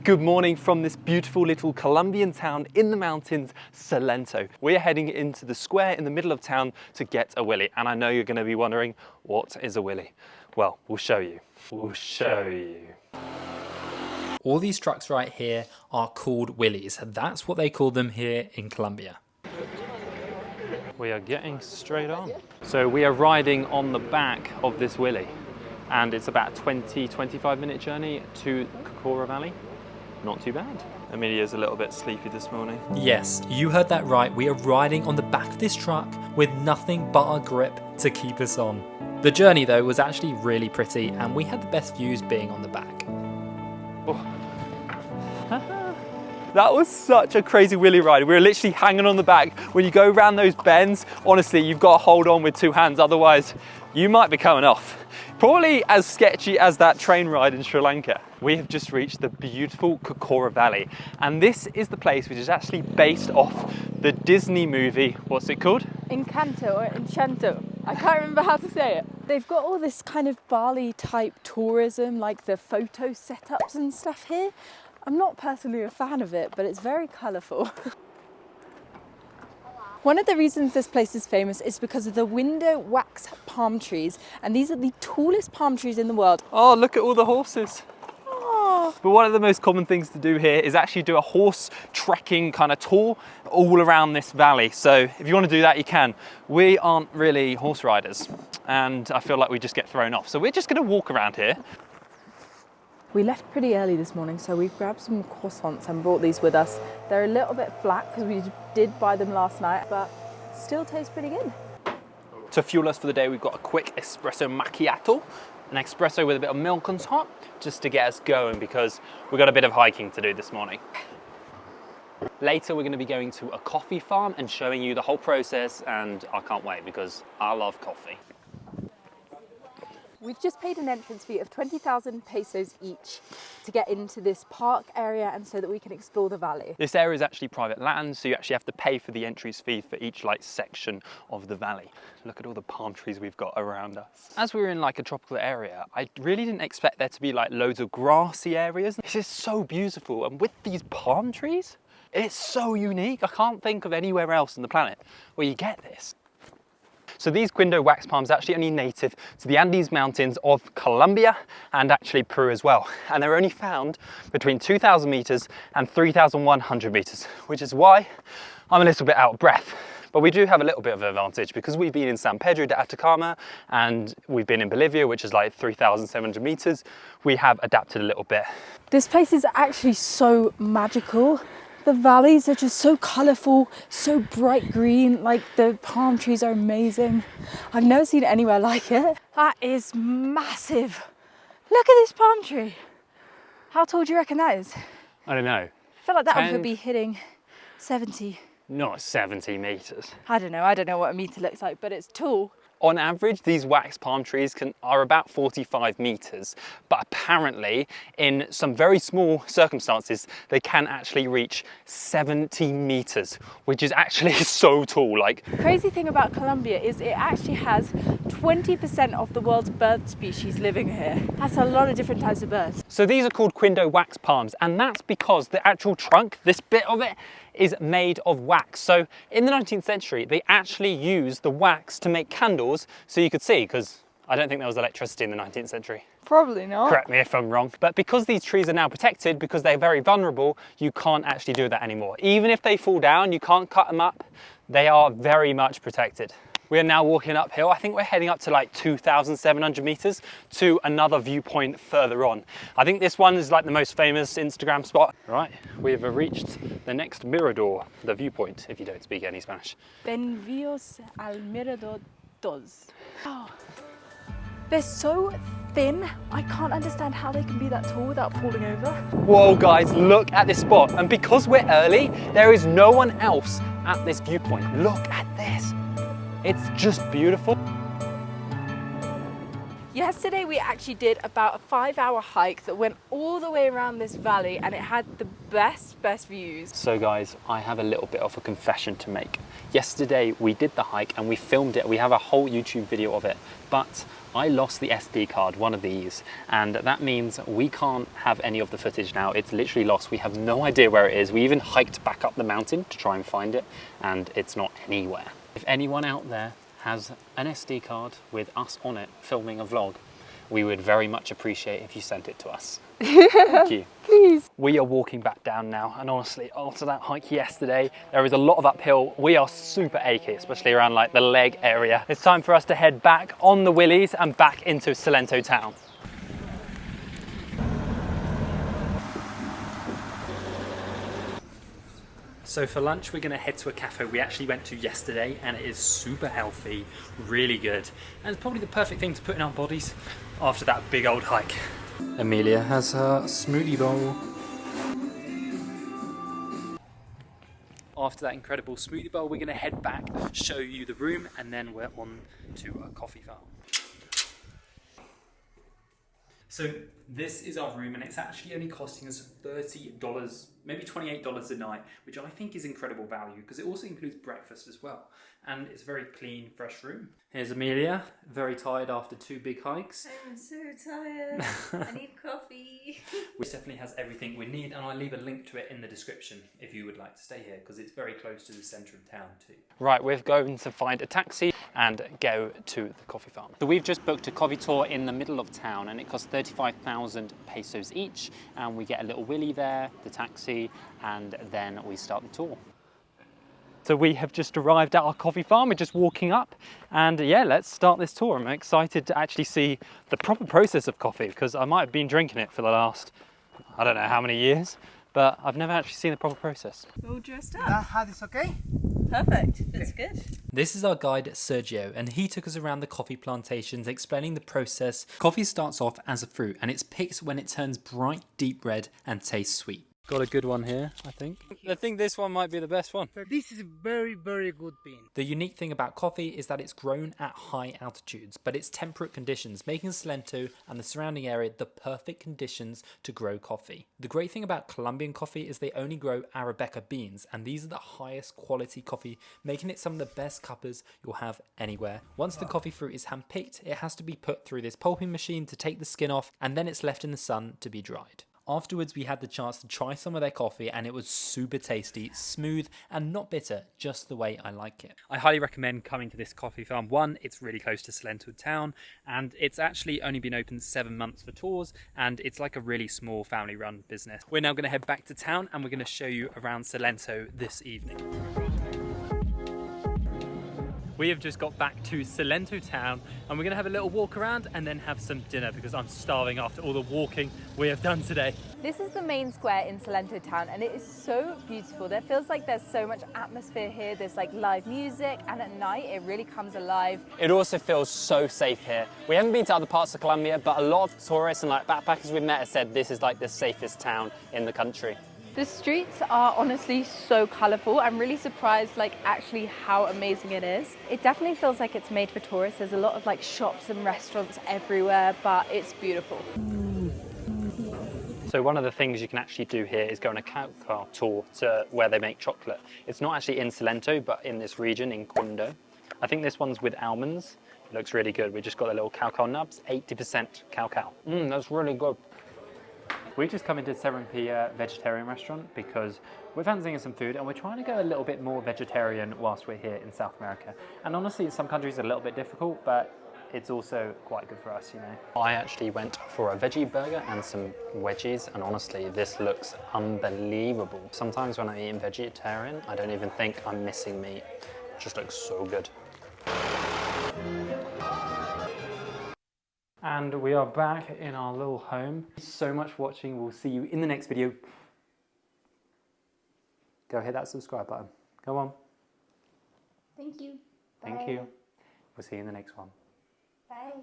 Good morning from this beautiful little Colombian town in the mountains, Salento. We're heading into the square in the middle of town to get a willy. And I know you're going to be wondering, what is a willy? Well, we'll show you. We'll show you. All these trucks right here are called willies. That's what they call them here in Colombia. We are getting straight on. So we are riding on the back of this willy. And it's about a 20-25 minute journey to Cocora Valley. Not too bad. Emilia's a little bit sleepy this morning. Yes, you heard that right. We are riding on the back of this truck with nothing but a grip to keep us on. The journey though was actually really pretty and we had the best views being on the back. Oh. That was such a crazy willy ride. We were literally hanging on the back. When you go around those bends, honestly, you've got to hold on with two hands, otherwise you might be coming off. Probably as sketchy as that train ride in Sri Lanka. We have just reached the beautiful Cocora Valley, and this is the place which is actually based off the Disney movie, what's it called? Encanto or Enchanto. I can't remember how to say it. They've got all this kind of Bali type tourism, like the photo setups and stuff here. I'm not personally a fan of it, but it's very colourful. One of the reasons this place is famous is because of the Quindo Wax palm trees, and these are the tallest palm trees in the world. Oh, look at all the horses. Oh. But one of the most common things to do here is actually do a horse trekking kind of tour all around this valley. So if you want to do that, you can. We aren't really horse riders, and I feel like we just get thrown off. So we're just going to walk around here. We left pretty early this morning, so we've grabbed some croissants and brought these with us. They're a little bit flat because we did buy them last night, but still taste pretty good. To fuel us for the day, we've got a quick espresso macchiato, an espresso with a bit of milk on top, just to get us going because we've got a bit of hiking to do this morning. Later, we're going to be going to a coffee farm and showing you the whole process, and I can't wait because I love coffee. We've just paid an entrance fee of 20,000 pesos each to get into this park area and so that we can explore the valley. This area is actually private land, so you actually have to pay for the entries fee for each section of the valley. Look at all the palm trees we've got around us. As we were in a tropical area, I really didn't expect there to be loads of grassy areas. This is so beautiful, and with these palm trees, it's so unique. I can't think of anywhere else on the planet where you get this. So these Quindo Wax Palms are actually only native to the Andes Mountains of Colombia and actually Peru as well. And they're only found between 2,000 meters and 3,100 meters, which is why I'm a little bit out of breath. But we do have a little bit of an advantage because we've been in San Pedro de Atacama and we've been in Bolivia, which is 3,700 meters. We have adapted a little bit. This place is actually so magical. The valleys are just so colourful, so bright green, the palm trees are amazing. I've never seen it anywhere like it. That is massive. Look at this palm tree. How tall do you reckon that is? I don't know. I feel like that one could be hitting 70. Not 70 meters. I don't know what a metre looks like, but it's tall. On average, these wax palm trees are about 45 meters, but apparently in some very small circumstances, they can actually reach 70 meters, which is actually so tall. The crazy thing about Colombia is it actually has 20% of the world's bird species living here. That's a lot of different types of birds. So these are called Quindo Wax Palms, and that's because the actual trunk, this bit of it, is made of wax. So in the 19th century, they actually used the wax to make candles, so you could see, because I don't think there was electricity in the 19th century. Probably not. Correct me if I'm wrong. But because these trees are now protected, because they're very vulnerable, you can't actually do that anymore. Even if they fall down, you can't cut them up. They are very much protected. We are now walking uphill. I think we're heading up to 2,700 meters to another viewpoint further on. I think this one is the most famous Instagram spot. Right, we have reached the next mirador, the viewpoint, if you don't speak any Spanish. Bienvenidos al mirador 2. Oh, they're so thin. I can't understand how they can be that tall without falling over. Whoa guys, look at this spot. And because we're early, there is no one else at this viewpoint. Look at this. It's just beautiful. Yesterday we actually did about a 5-hour hike that went all the way around this valley, and it had the best views. So guys, I have a little bit of a confession to make. Yesterday we did the hike and we filmed it. We have a whole YouTube video of it, but I lost the SD card, one of these, and that means we can't have any of the footage now. It's literally lost. We have no idea where it is. We even hiked back up the mountain to try and find it, and it's not anywhere. If anyone out there has an SD card with us on it filming a vlog, we would very much appreciate if you sent it to us. Thank you. Please. We are walking back down now, and honestly, after that hike yesterday, there is a lot of uphill. We are super achy, especially around like the leg area. It's time for us to head back on the willies and back into Salento town. So for lunch, we're going to head to a cafe we actually went to yesterday, and it is super healthy, really good. And it's probably the perfect thing to put in our bodies after that big old hike. Emilia has her smoothie bowl. After that incredible smoothie bowl, we're going to head back, show you the room, and then we're on to a coffee farm. So this is our room, and it's actually only costing us $30, maybe $28 a night, which I think is incredible value because it also includes breakfast as well. And it's a very clean, fresh room. Here's Emilia, very tired after 2 big hikes. I'm so tired. I need coffee. Which definitely has everything we need, and I'll leave a link to it in the description if you would like to stay here, because it's very close to the centre of town too. Right, we're going to find a taxi and go to the coffee farm. So we've just booked a coffee tour in the middle of town, and it costs 35,000 pesos each, and we get a little willy there, the taxi, and then we start the tour. So we have just arrived at our coffee farm. We're just walking up, and yeah, let's start this tour. I'm excited to actually see the proper process of coffee, because I might have been drinking it for the last, I don't know how many years, but I've never actually seen the proper process. We're all dressed up. That hat is okay? Perfect. That's good. This is our guide Sergio, and he took us around the coffee plantations explaining the process. Coffee starts off as a fruit, and it's picked when it turns bright deep red and tastes sweet. Got a good one here, I think. I think this one might be the best one. This is very, very good bean. The unique thing about coffee is that it's grown at high altitudes, but it's temperate conditions, making Salento and the surrounding area the perfect conditions to grow coffee. The great thing about Colombian coffee is they only grow Arabica beans, and these are the highest quality coffee, making it some of the best cuppers you'll have anywhere. Once the coffee fruit is hand-picked, it has to be put through this pulping machine to take the skin off, and then it's left in the sun to be dried. Afterwards, we had the chance to try some of their coffee, and it was super tasty, smooth, and not bitter, just the way I like it. I highly recommend coming to this coffee farm. One, it's really close to Salento town, and it's actually only been open 7 months for tours, and it's like a really small family-run business. We're now going to head back to town, and we're going to show you around Salento this evening. We have just got back to Salento town, and we're going to have a little walk around and then have some dinner because I'm starving after all the walking we have done today. This is the main square in Salento town, and it is so beautiful. There feels like there's so much atmosphere here. There's like live music, and at night it really comes alive. It also feels so safe here. We haven't been to other parts of Colombia, but a lot of tourists and like backpackers we've met have said this is like the safest town in the country. The streets are honestly so colourful. I'm really surprised like actually how amazing it is. It definitely feels like it's made for tourists. There's a lot of like shops and restaurants everywhere, but it's beautiful. So one of the things you can actually do here is go on a cacao tour to where they make chocolate. It's not actually in Salento, but in this region in Quindo. I think this one's with almonds. It looks really good. We just got the little cacao nubs, 80% cacao. That's really good. We've just come into Serenpia vegetarian restaurant because we're fancying some food, and we're trying to go a little bit more vegetarian whilst we're here in South America. And honestly, in some countries it's a little bit difficult, but it's also quite good for us, you know. I actually went for a veggie burger and some wedgies, and honestly, this looks unbelievable. Sometimes when I'm eating vegetarian, I don't even think I'm missing meat. It just looks so good. And we are back in our little home. Thank you so much for watching. We'll see you in the next video. Go hit that subscribe button. Go on. Thank you. Thank you. We'll see you in the next one. Bye.